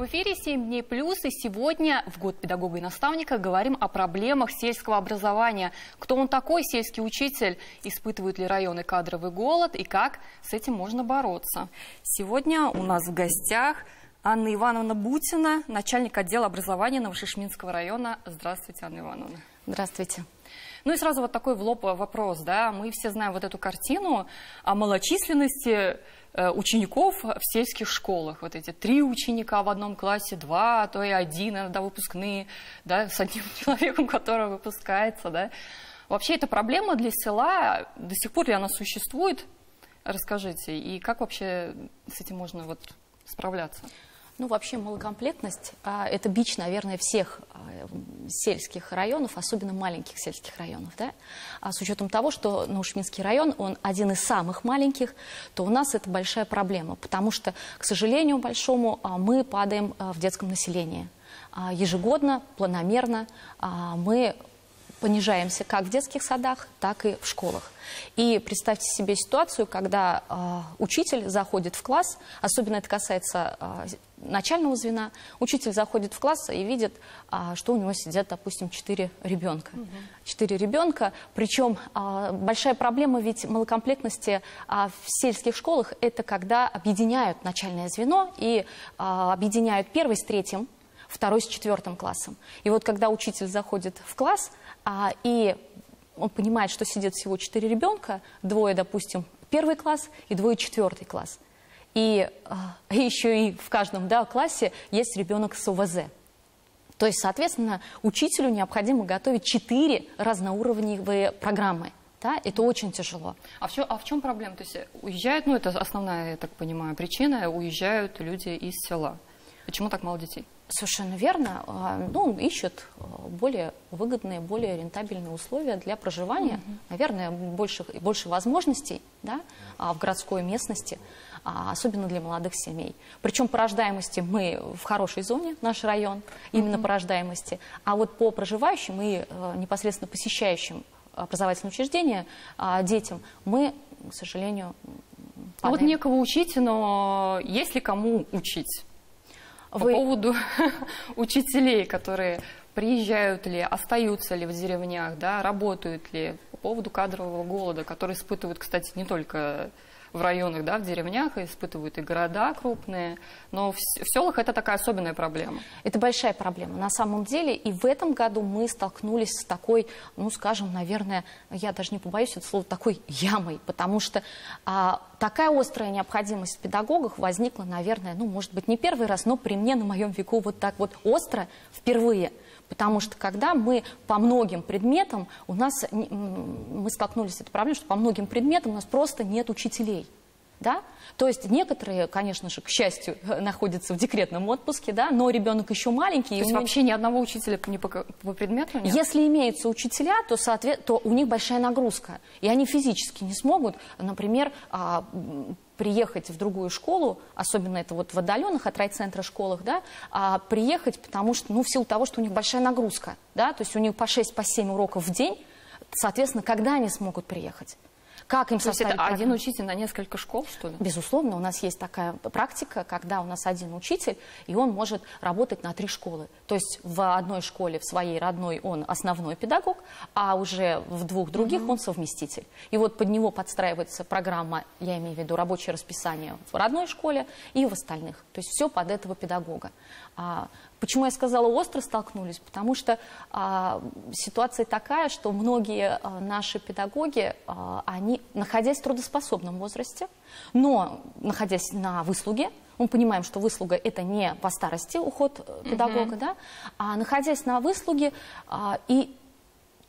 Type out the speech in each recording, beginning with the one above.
В эфире «7 дней плюс», и сегодня, в год педагога и наставника, говорим о проблемах сельского образования. Кто он такой, сельский учитель, испытывают ли районы кадровый голод и как с этим можно бороться. Сегодня у нас в гостях Анна Ивановна Бутина, начальник отдела образования Новошишминского района. Здравствуйте, Анна Ивановна. Здравствуйте. Ну и сразу вот такой в лоб вопрос, да, мы все знаем вот эту картину о малочисленности учеников в сельских школах. Вот эти 3 ученика в одном классе, 2, а то и 1, иногда выпускные, да, с одним человеком, который выпускается, да. Вообще это проблема для села, до сих пор ли она существует? Расскажите, и как вообще с этим можно вот справляться? Ну, вообще малокомплектность – это бич, наверное, всех сельских районов, особенно маленьких сельских районов. Да? С учетом того, что Новошишминский район, он один из самых маленьких, то у нас это большая проблема, потому что, к сожалению большому, мы падаем в детском населении. Ежегодно, планомерно мы понижаемся как в детских садах, так и в школах. И представьте себе ситуацию, когда учитель заходит в класс, особенно это касается начального звена, учитель заходит в класс и видит, что у него сидят, допустим, 4 ребенка. 4 ребенка, причем большая проблема ведь малокомплектности в сельских школах, это когда объединяют начальное звено и объединяют 1 с 3, 2 с 4 классом. И вот когда учитель заходит в класс, и он понимает, что сидит всего 4 ребенка, 2, допустим, 1 класс и 2 4 класс. И еще и в каждом классе есть ребенок с ОВЗ. То есть, соответственно, учителю необходимо готовить 4 разноуровневые программы. Да? Это очень тяжело. А в чем проблема? То есть уезжают, ну это основная, я так понимаю, причина, уезжают люди из села. Почему так мало детей? Совершенно верно. Ну, ищут более выгодные, более рентабельные условия для проживания. Наверное, больше возможностей, да, в городской местности, особенно для молодых семей. Причем по рождаемости мы в хорошей зоне, наш район, именно по рождаемости. А вот по проживающим и непосредственно посещающим образовательные учреждения детям мы, к сожалению, падаем. А вот некого учить, но есть ли кому учить? По поводу учителей, которые приезжают ли, остаются ли в деревнях, да, работают ли, по поводу кадрового голода, который испытывают, кстати, не только в районах, да, в деревнях, испытывают и города крупные, но в селах это такая особенная проблема. Это большая проблема. На самом деле и в этом году мы столкнулись с такой, ну, скажем, наверное, я даже не побоюсь этого слова, такой ямой, потому что такая острая необходимость в педагогах возникла, наверное, ну, может быть, не первый раз, но при мне на моем веку вот так вот остро впервые. Потому что когда мы по многим предметам, мы столкнулись с этой проблемой, что по многим предметам у нас просто нет учителей. Да? То есть некоторые, конечно же, к счастью, находятся в декретном отпуске, да, но ребенок еще маленький. То есть вообще ни одного учителя не по предмету нет? Если имеются учителя, то у них большая нагрузка. И они физически не смогут, например, приехать в другую школу, особенно это вот в отдаленных от райцентра школах, да, приехать, потому что, ну, в силу того, что у них большая нагрузка, да, то есть у них по 6-7 уроков в день, соответственно, когда они смогут приехать? Как им составить программу? Один учитель на несколько школ, что ли? Безусловно, у нас есть такая практика, когда у нас один учитель, и он может работать на 3 школы. То есть в одной школе, в своей родной, он основной педагог, а уже в 2 других он совместитель. И вот под него подстраивается программа, я имею в виду рабочее расписание в родной школе и в остальных. То есть все под этого педагога. Почему я сказала, остро столкнулись? Потому что ситуация такая, что многие наши педагоги, они, находясь в трудоспособном возрасте, но находясь на выслуге, мы понимаем, что выслуга – это не по старости уход педагога, да, а находясь на выслуге, и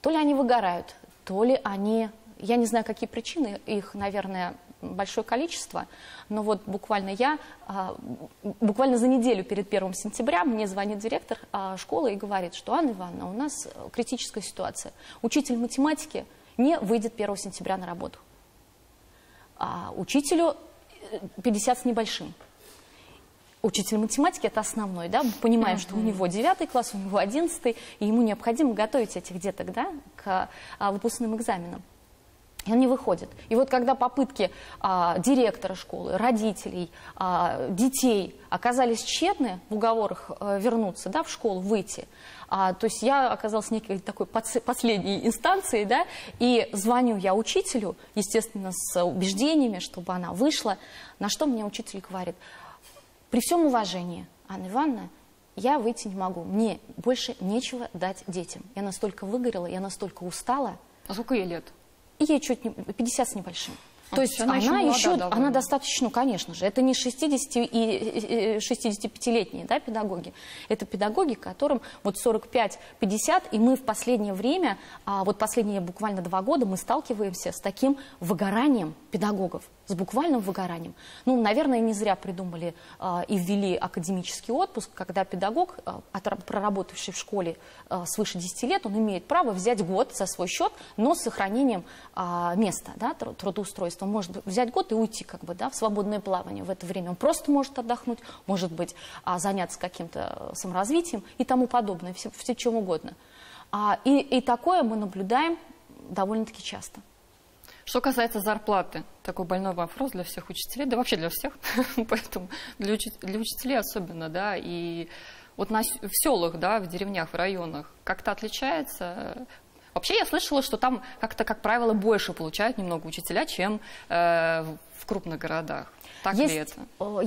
то ли они выгорают, то ли они, я не знаю, какие причины, их, наверное, большое количество, но вот буквально за неделю перед 1 сентября мне звонит директор школы и говорит, что Анна Ивановна, у нас критическая ситуация. Учитель математики не выйдет 1 сентября на работу. Учителю 50 с небольшим. Учитель математики – это основной, да, мы понимаем, что у него 9 класс, у него 11, и ему необходимо готовить этих деток, да, к выпускным экзаменам. И он не выходит. И вот когда попытки директора школы, родителей, детей оказались тщетны в уговорах вернуться, да, в школу, выйти, то есть я оказалась некой такой последней инстанцией, да, и звоню я учителю, естественно, с убеждениями, чтобы она вышла, на что мне учитель говорит: при всем уважении, Анна Ивановна, я выйти не могу, мне больше нечего дать детям. Я настолько выгорела, я настолько устала. А сколько ей лет? Ей чуть не 50 с небольшим. То есть она еще она достаточно, ну, конечно же, это не 60 и 65-летние, да, педагоги. Это педагоги, которым вот 45-50, и мы в последнее время, вот последние буквально 2 года, мы сталкиваемся с таким выгоранием педагогов, с буквальным выгоранием. Ну, наверное, не зря придумали и ввели академический отпуск, когда педагог, проработавший в школе свыше 10 лет, он имеет право взять год за свой счет, но с сохранением места, да, трудоустройства. Он может взять год и уйти как бы, да, в свободное плавание в это время. Он просто может отдохнуть, может быть, заняться каким-то саморазвитием и тому подобное, все чем угодно. И такое мы наблюдаем довольно-таки часто. Что касается зарплаты, такой больной вопрос для всех учителей, да вообще для всех, поэтому для учителей особенно, да, и вот в селах, да, в деревнях, в районах как-то отличается. Вообще я слышала, что там как-то, как правило, больше получают немного учителя, чем в крупных городах. Так ли это?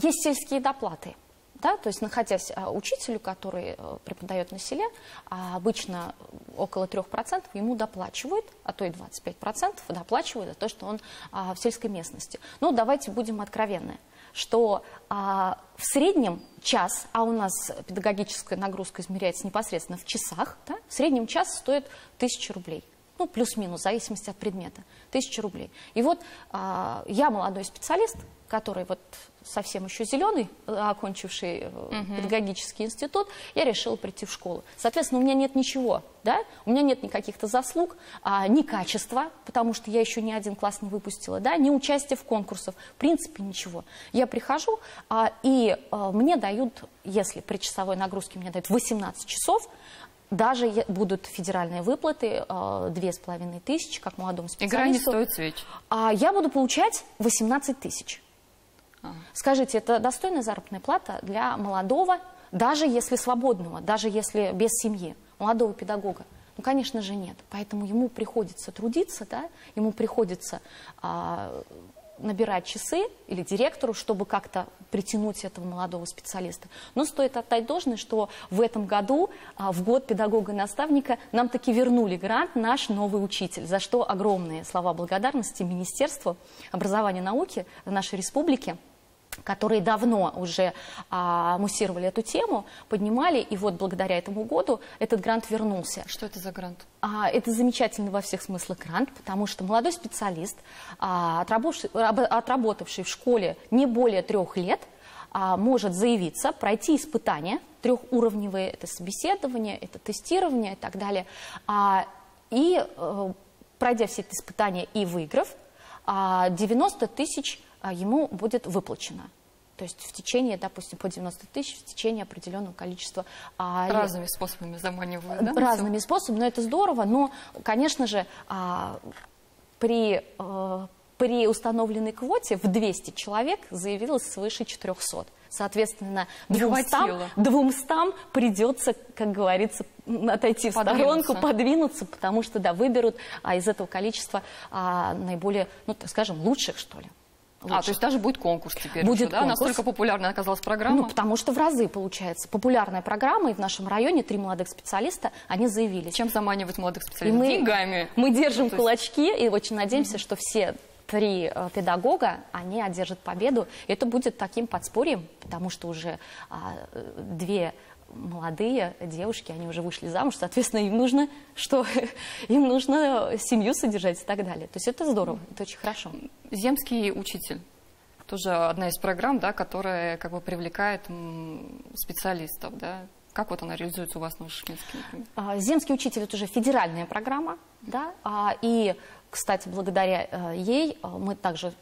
Есть сельские доплаты. Да, то есть, находясь учителю, который преподает на селе, обычно около 3% ему доплачивают, а то и 25% доплачивают за то, что он в сельской местности. Но давайте будем откровенны, что в среднем час, а у нас педагогическая нагрузка измеряется непосредственно в часах, да, в среднем час стоит 1000 рублей. Ну, плюс-минус, в зависимости от предмета. 1000 рублей. И вот я молодой специалист, который вот совсем еще зеленый, окончивший педагогический институт, я решила прийти в школу. Соответственно, у меня нет ничего, да? У меня нет никаких-то заслуг, ни качества, потому что я еще ни один класс не выпустила, да? Ни участия в конкурсах, в принципе ничего. Я прихожу, и мне дают, если при часовой нагрузке мне дают 18 часов, даже будут федеральные выплаты, 2500, как молодому специалисту. Игра не стоит свеч. Я буду получать 18 тысяч. Скажите, это достойная заработная плата для молодого, даже если свободного, даже если без семьи, молодого педагога? Ну, конечно же, нет. Поэтому ему приходится трудиться, да? Ему приходится набирать часы или директору, чтобы как-то притянуть этого молодого специалиста. Но стоит отдать должное, что в этом году, в год педагога и наставника, нам таки вернули грант «Наш новый учитель», за что огромные слова благодарности Министерству образования и науки нашей республики, которые давно уже муссировали эту тему, поднимали, и вот благодаря этому году этот грант вернулся. Что это за грант? Это замечательный во всех смыслах грант, потому что молодой специалист, отработавший в школе не более 3 лет, может заявиться, пройти испытания трехуровневые, это собеседование, это тестирование и так далее, и пройдя все эти испытания и выиграв, 90 тысяч ему будет выплачено. То есть в течение, допустим, по 90 тысяч, в течение определенного количества лет. Разными способами заманивают, да? Разными способами, но это здорово. Но, конечно же, при установленной квоте в 200 человек заявилось свыше 400. Соответственно, 200 придется, как говорится, отойти в сторонку, подвинуться, потому что, да, выберут из этого количества наиболее, ну, так скажем, лучших, что ли. То есть даже будет конкурс теперь? Будет конкурс. Да? Настолько популярной оказалась программа? Ну, потому что в разы получается. Популярная программа, и в нашем районе 3 молодых специалиста, они заявились. Чем заманивать молодых специалистов? Деньгами? Мы держим кулачки и очень надеемся, что все 3 педагога, они одержат победу. Это будет таким подспорьем, потому что уже 2 молодые девушки, они уже вышли замуж, соответственно, им нужно что? Им нужно семью содержать и так далее. То есть это здорово, это очень хорошо. Земский учитель. Тоже одна из программ, да, которая как бы привлекает специалистов, да? Как вот она реализуется у вас в Новошишминске, например? Земский учитель – это уже федеральная программа, да, и, кстати, благодаря ей мы также,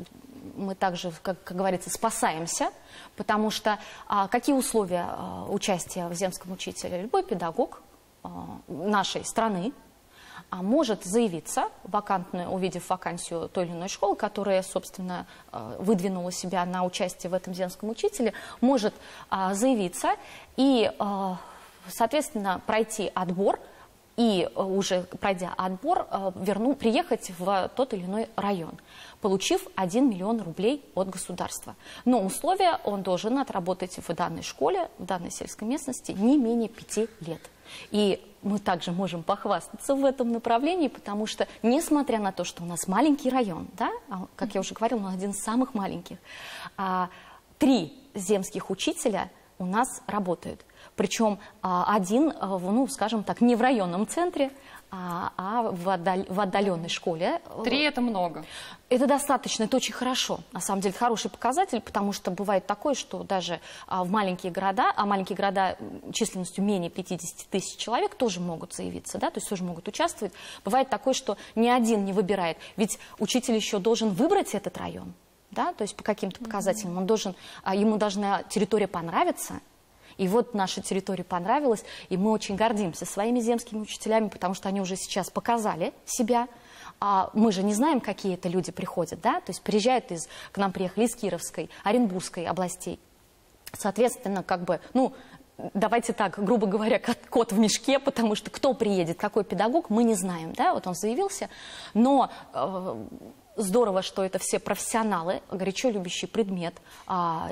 как говорится, спасаемся, потому что какие условия участия в земском учителе? Любой педагог нашей страны может заявиться, увидев вакансию той или иной школы, которая, собственно, выдвинула себя на участие в этом земском учителе, может заявиться и, соответственно, пройти отбор, и уже пройдя отбор, приехать в тот или иной район, получив 1 миллион рублей от государства. Но условия: он должен отработать в данной школе, в данной сельской местности не менее 5 лет. И мы также можем похвастаться в этом направлении, потому что, несмотря на то, что у нас маленький район, да, как я уже говорила, он один из самых маленьких, 3 земских учителя у нас работают. Причем один, ну, скажем так, не в районном центре, а в отдаленной школе. 3 – это много. Это достаточно, это очень хорошо. На самом деле, это хороший показатель, потому что бывает такое, что даже в маленькие города, а маленькие города численностью менее 50 тысяч человек тоже могут заявиться, да, то есть тоже могут участвовать. Бывает такое, что ни один не выбирает, ведь учитель еще должен выбрать этот район, да, то есть по каким-то показателям ему должна территория понравиться. И вот наша территория понравилась, и мы очень гордимся своими земскими учителями, потому что они уже сейчас показали себя. Мы же не знаем, какие это люди приходят, да, то есть приезжают к нам приехали из Кировской, Оренбургской областей. Соответственно, как бы, ну, давайте так, грубо говоря, как кот в мешке, потому что кто приедет, какой педагог, мы не знаем, да, вот он заявился, но здорово, что это все профессионалы, горячо любящий предмет,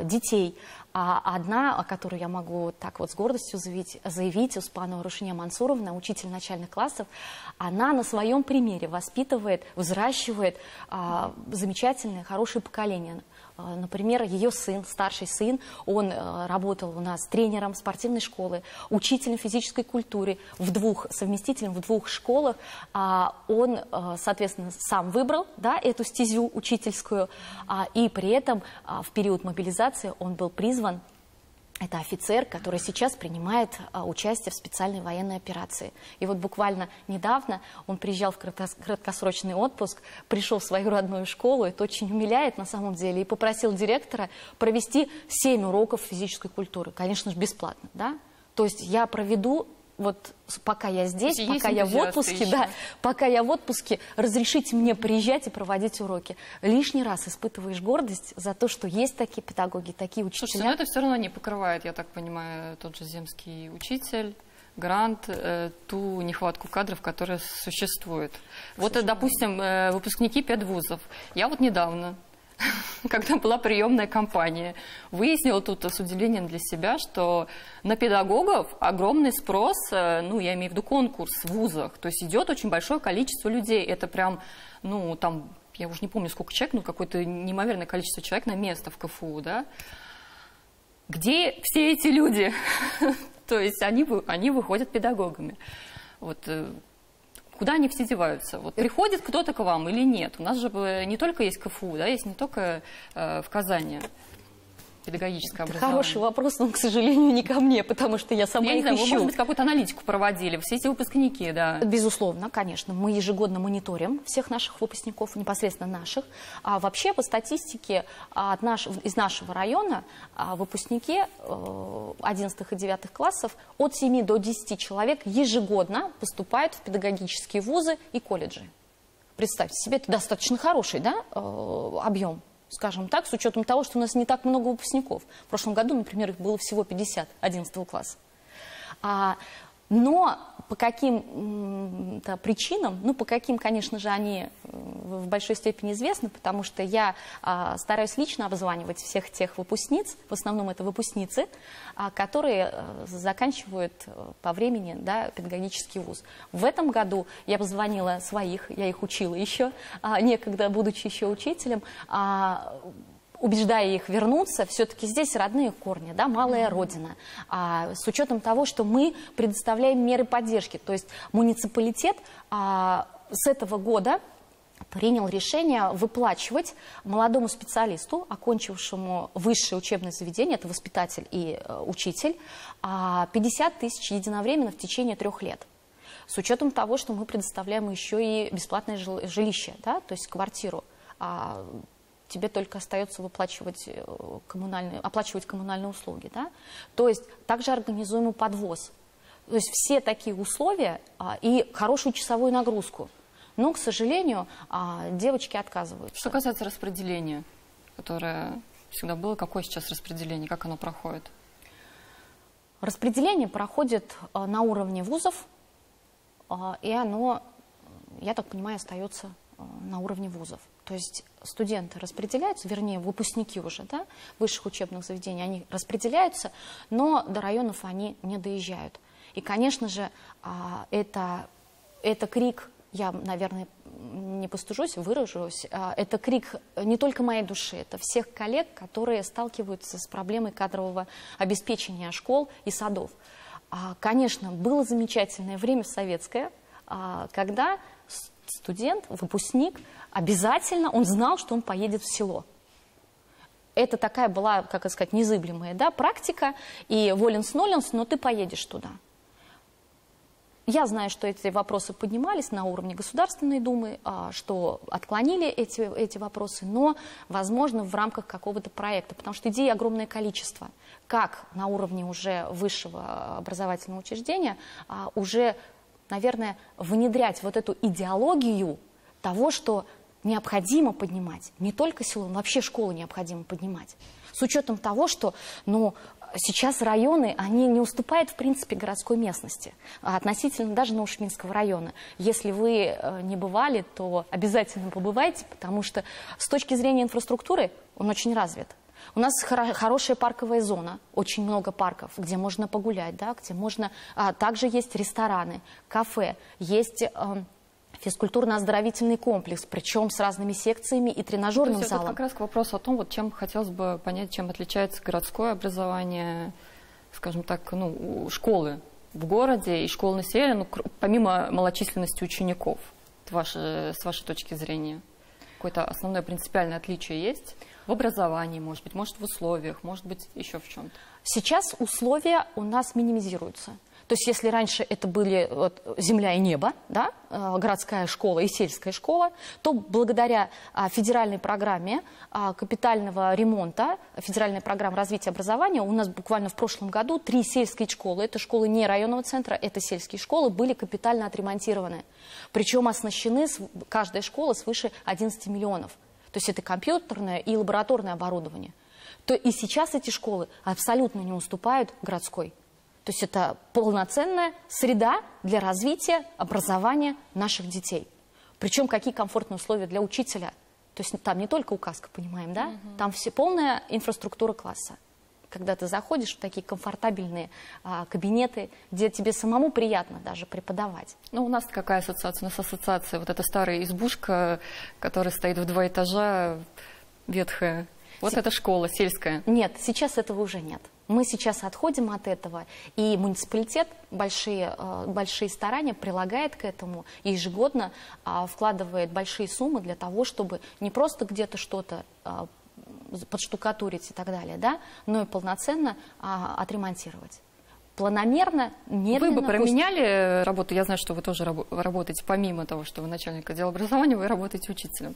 детей. Одна, о которой я могу так вот с гордостью заявить, Успанова Рушиня Мансуровна, учитель начальных классов, она на своем примере воспитывает, взращивает замечательное, хорошее поколение. Например, ее сын, старший сын, он работал у нас тренером спортивной школы, учителем физической культуры, совместителем в 2 школах. Он, соответственно, сам выбрал, да, эту стезю учительскую, и при этом в период мобилизации он был призван. Это офицер, который сейчас принимает участие в специальной военной операции. И вот буквально недавно он приезжал в краткосрочный отпуск, пришел в свою родную школу, это очень умиляет на самом деле, и попросил директора провести 7 уроков физической культуры. Конечно же, бесплатно, да? То есть я проведу, вот пока я здесь, пока я в отпуске, да, пока я в отпуске, разрешите мне приезжать и проводить уроки. Лишний раз испытываешь гордость за то, что есть такие педагоги, такие учителя. Слушайте, но это все равно не покрывает, я так понимаю, тот же земский учитель, грант, ту нехватку кадров, которая существует. Вот, допустим, выпускники педвузов. Я вот недавно, когда была приемная кампания, выяснила тут с удивлением для себя, что на педагогов огромный спрос, ну, я имею в виду конкурс в вузах, то есть идет очень большое количество людей, это прям, ну, там, я уже не помню, сколько человек, ну, какое-то неимоверное количество человек на место в КФУ, да. Где все эти люди? То есть они выходят педагогами. Вот. Куда они все деваются? Вот приходит кто-то к вам или нет? У нас же не только есть КФУ, да, есть не только в Казани педагогическое образование. Хороший вопрос, но, к сожалению, не ко мне, потому что я сама их ищу. Вы, может быть, какую-то аналитику проводили, все эти выпускники, да? Безусловно, конечно. Мы ежегодно мониторим всех наших выпускников, непосредственно наших. А вообще, по статистике из нашего района выпускники 11 и 9 классов от 7 до 10 человек ежегодно поступают в педагогические вузы и колледжи. Представьте себе, это достаточно хороший, да, объем, скажем так, с учетом того, что у нас не так много выпускников. В прошлом году, например, их было всего 50 11 класса. Но по каким-то причинам, ну, по каким, конечно же, они в большой степени известны, потому что я стараюсь лично обзванивать всех тех выпускниц, в основном это выпускницы, которые заканчивают по времени, да, педагогический вуз. В этом году я позвонила своих, я их учила еще, некогда, будучи еще учителем, убеждая их вернуться, все-таки здесь родные корни, да, малая родина. С учетом того, что мы предоставляем меры поддержки, то есть муниципалитет с этого года принял решение выплачивать молодому специалисту, окончившему высшее учебное заведение, это воспитатель и учитель, 50 тысяч единовременно в течение 3 лет. С учетом того, что мы предоставляем еще и бесплатное жилище, да, то есть квартиру. Тебе только остается оплачивать коммунальные услуги. Да? То есть также организуемый подвоз. То есть все такие условия и хорошую часовую нагрузку. Но, к сожалению, девочки отказываются. Что касается распределения, которое всегда было, какое сейчас распределение, как оно проходит? Распределение проходит на уровне вузов, и оно, я так понимаю, остается на уровне вузов. То есть студенты распределяются, вернее, выпускники уже, да, высших учебных заведений, они распределяются, но до районов они не доезжают. И, конечно же, это крик, я, наверное, не постыжусь, выражусь, это крик не только моей души, это всех коллег, которые сталкиваются с проблемой кадрового обеспечения школ и садов. Конечно, было замечательное время советское, когда студент, выпускник, обязательно он знал, что он поедет в село. Это такая была, как сказать, незыблемая, да, практика, и воленс-ноленс, но ты поедешь туда. Я знаю, что эти вопросы поднимались на уровне Государственной Думы, что отклонили эти вопросы, но, возможно, в рамках какого-то проекта, потому что идей огромное количество. Как на уровне уже высшего образовательного учреждения уже, наверное, внедрять вот эту идеологию того, что необходимо поднимать не только село, но вообще школу необходимо поднимать. С учетом того, что, сейчас районы, они не уступают, в принципе, городской местности, относительно даже Новошминского района. Если вы не бывали, то обязательно побывайте, потому что с точки зрения инфраструктуры он очень развит. У нас хорошая парковая зона, очень много парков, где можно погулять, да, где можно... также есть рестораны, кафе, есть... физкультурно-оздоровительный комплекс, причем с разными секциями и тренажерным залом. Это как раз к вопросу о том, чем хотелось бы понять, чем отличается городское образование, скажем так, школы в городе и школы на селе, помимо малочисленности учеников, с вашей точки зрения. Какое-то основное принципиальное отличие есть в образовании, может быть, в условиях, может быть, еще в чем-то? Сейчас условия у нас минимизируются. То есть если раньше это были земля и небо, да, городская школа и сельская школа, то благодаря федеральной программе капитального ремонта, федеральной программе развития образования, у нас буквально в прошлом году 3 сельские школы, это школы не районного центра, это сельские школы, были капитально отремонтированы. Причем оснащены каждая школа свыше 11 миллионов. То есть это компьютерное и лабораторное оборудование. То и сейчас эти школы абсолютно не уступают городской. То есть это полноценная среда для развития образования наших детей. Причем какие комфортные условия для учителя. То есть там не только указка, понимаем, да? Там полная инфраструктура класса. Когда ты заходишь в такие комфортабельные кабинеты, где тебе самому приятно даже преподавать. У нас какая ассоциация? У нас ассоциация, вот эта старая избушка, которая стоит в 2 этажа, ветхая. Вот это школа сельская. Нет, сейчас этого уже нет. Мы сейчас отходим от этого, и муниципалитет большие старания прилагает к этому и ежегодно вкладывает большие суммы для того, чтобы не просто где-то что-то подштукатурить и так далее, да, но и полноценно отремонтировать. Планомерно, медленно. Вы бы променяли работу? Я знаю, что вы тоже работаете, помимо того, что вы начальник отдела образования, вы работаете учителем.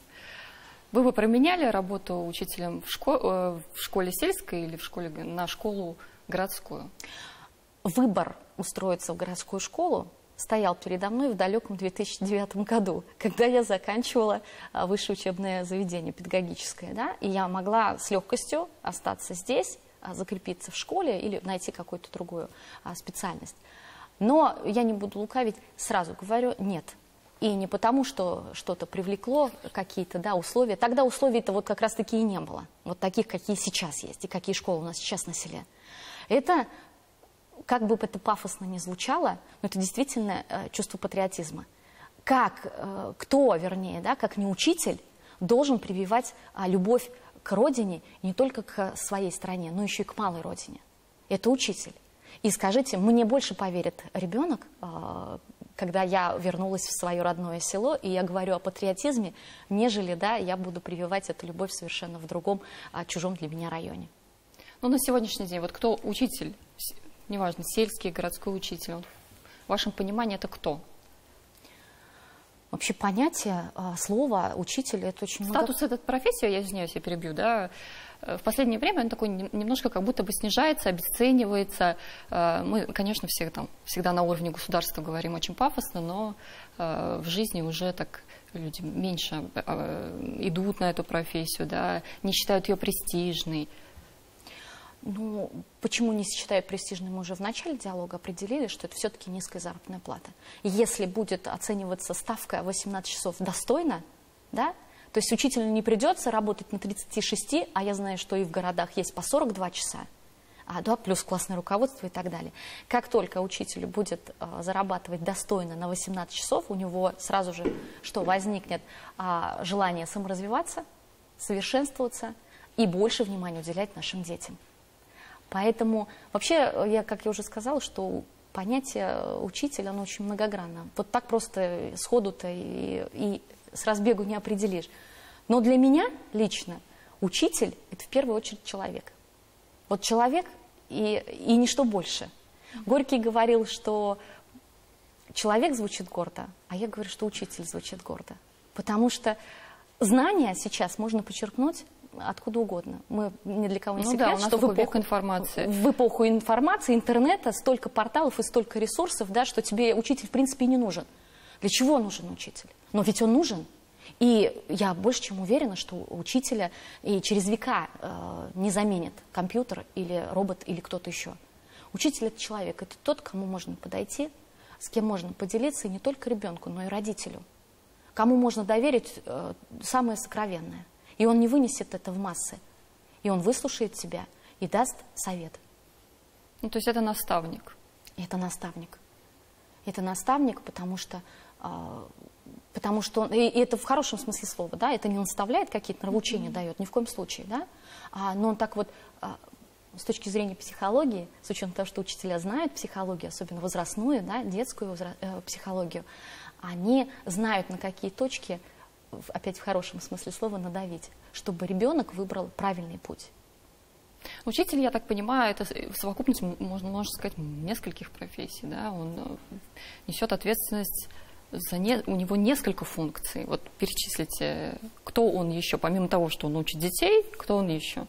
Вы бы променяли работу учителем в школе сельской или на школу городскую? Выбор устроиться в городскую школу стоял передо мной в далеком 2009 году, когда я заканчивала высшее учебное заведение педагогическое. Да? И я могла с легкостью остаться здесь, закрепиться в школе или найти какую-то другую специальность. Но я не буду лукавить, сразу говорю, нет. И не потому, что что-то привлекло, какие-то условия. Тогда условий-то вот как раз-таки и не было. Вот таких, какие сейчас есть, и какие школы у нас сейчас на селе. Это, как бы это пафосно ни звучало, но это действительно чувство патриотизма. Кто, как не учитель, должен прививать любовь к родине, не только к своей стране, но еще и к малой родине. Это учитель. И скажите, мне больше поверит ребенок, когда я вернулась в свое родное село, и я говорю о патриотизме, нежели я буду прививать эту любовь совершенно в другом, чужом для меня районе. На сегодняшний день, кто учитель, неважно, сельский, городской учитель, в вашем понимании это кто? Вообще понятие, слово учитель — это очень Статус этой профессии, я извиняюсь, я перебью, да, в последнее время он такой немножко как будто бы снижается, обесценивается. Мы, конечно, всегда на уровне государства говорим очень пафосно, но в жизни уже так люди меньше идут на эту профессию, да, не считают ее престижной. Ну, почему не считают престижной, мы уже в начале диалога определили, что это все-таки низкая заработная плата. И если будет оцениваться ставка 18 часов достойно, да, то есть учителю не придется работать на 36, а я знаю, что и в городах есть по 42 часа, да, плюс классное руководство и так далее. Как только учителю будет зарабатывать достойно на 18 часов, у него сразу же что возникнет желание саморазвиваться, совершенствоваться и больше внимания уделять нашим детям. Поэтому вообще, как я уже сказала, что понятие учителя, оно очень многогранно. Вот так просто сходу-то и с разбегу не определишь. Но для меня лично учитель – это в первую очередь человек. Вот человек и ничто больше. Горький говорил, что человек звучит гордо, а я говорю, что учитель звучит гордо. Потому что знания сейчас можно подчеркнуть откуда угодно. Мы ни для кого не секрет, что в эпоху информации. В эпоху информации, интернета столько порталов и столько ресурсов, да, что тебе учитель в принципе и не нужен. Для чего нужен учитель? Но ведь он нужен. И я больше чем уверена, что учителя и через века не заменит компьютер или робот или кто-то еще. Учитель — это человек, это тот, к кому можно подойти, с кем можно поделиться, и не только ребенку, но и родителю. Кому можно доверить самое сокровенное. И он не вынесет это в массы. И он выслушает тебя и даст совет. Ну, то есть это наставник. Это наставник. Это наставник, потому что он, и это в хорошем смысле слова, да, это не наставляет, какие-то нравоучения дает, ни в коем случае, да, но он так вот, с точки зрения психологии, с учетом того, что учителя знают психологию, особенно возрастную, да, детскую психологию, они знают, на какие точки, опять в хорошем смысле слова, надавить, чтобы ребенок выбрал правильный путь. Учитель, я так понимаю, это совокупность, можно сказать, нескольких профессий, да, он несет ответственность у него несколько функций. Вот перечислите, кто он еще, помимо того, что он учит детей, кто он еще?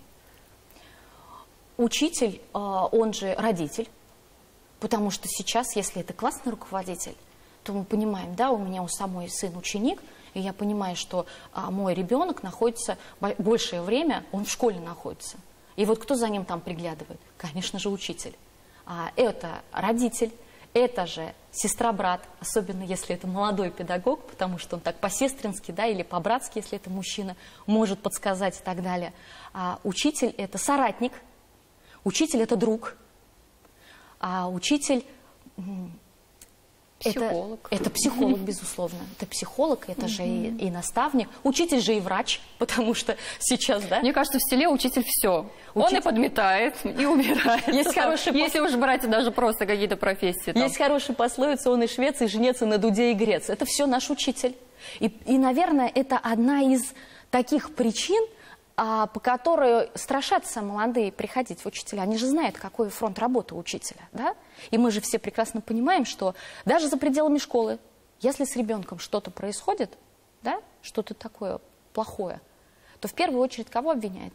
Учитель, он же родитель, потому что сейчас, если это классный руководитель, то мы понимаем, да, у меня у самой сын ученик, и я понимаю, что мой ребенок находится большее время, он в школе находится. И вот кто за ним там приглядывает? Конечно же, учитель. Это родитель. Это же сестра-брат, особенно если это молодой педагог, потому что он так по-сестрински, да, или по-братски, если это мужчина, может подсказать и так далее. Учитель – это соратник, учитель – это друг, учитель психолог. Это психолог, безусловно. Это психолог, это же и наставник. Учитель же и врач, потому что сейчас, да? Мне кажется, в селе учитель все. Он и подметает, и убирает. Если уж брать даже просто какие-то профессии. Там. Есть хорошая пословица: он и швец, и женец, и на дуде и грец. Это все наш учитель. И, наверное, это одна из таких причин, по которой страшатся молодые приходить в учителя. Они же знают, какой фронт работы у учителя, да? И мы же все прекрасно понимаем, что даже за пределами школы, если с ребенком что-то происходит, да, что-то такое плохое, то в первую очередь кого обвиняют?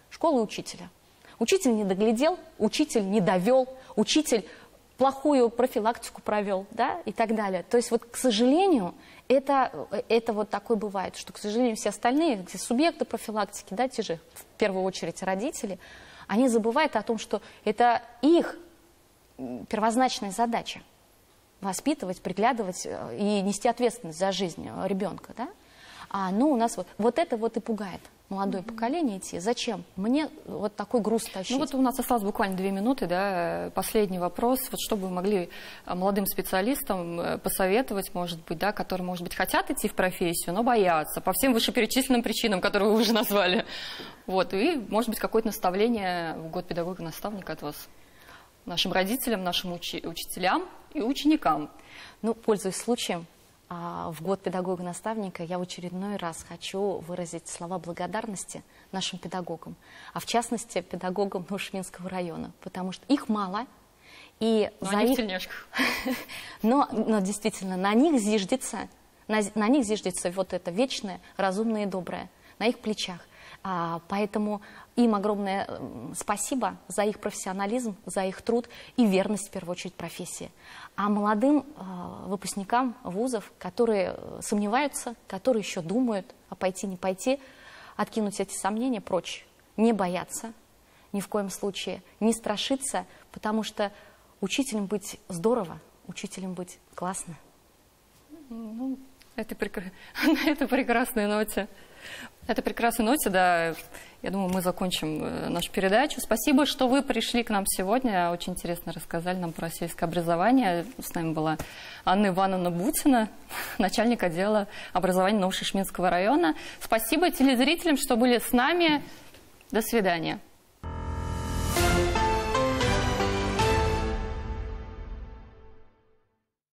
Школу и учителя. Учитель не доглядел, учитель не довел, учитель плохую профилактику провел, да, и так далее. То есть вот, к сожалению, это вот такое бывает, что, к сожалению, все остальные субъекты профилактики, да, те же, в первую очередь, родители, они забывают о том, что это их первозначная задача – воспитывать, приглядывать и нести ответственность за жизнь ребенка, да. Но у нас вот это вот и пугает молодое поколение идти. Зачем мне вот такой груз тащить? Ну вот у нас осталось буквально 2 минуты, да, последний вопрос. Вот что бы вы могли молодым специалистам посоветовать, может быть, да, которые, может быть, хотят идти в профессию, но боятся по всем вышеперечисленным причинам, которые вы уже назвали. Вот, и, может быть, какое-то наставление в год педагога-наставника от вас нашим родителям, нашим учителям и ученикам. Ну, пользуясь случаем, в год педагога-наставника я в очередной раз хочу выразить слова благодарности нашим педагогам, а в частности педагогам Новошминского района, потому что их мало, и за них... но действительно на них зиждется На них зиждется вот это вечное, разумное и доброе, на их плечах. Поэтому им огромное спасибо за их профессионализм, за их труд и верность, в первую очередь, профессии. А молодым выпускникам вузов, которые сомневаются, которые еще думают, а пойти, не пойти, откинуть эти сомнения прочь, не бояться, ни в коем случае, не страшиться, потому что учителем быть здорово, учителем быть классно. Ну, на этой прекрасной ноте. На этой прекрасной ноте, да, я думаю, мы закончим нашу передачу. Спасибо, что вы пришли к нам сегодня. Очень интересно рассказали нам про сельское образование. С нами была Анна Ивановна Бутина, начальник отдела образования Новошишминского района. Спасибо телезрителям, что были с нами. До свидания.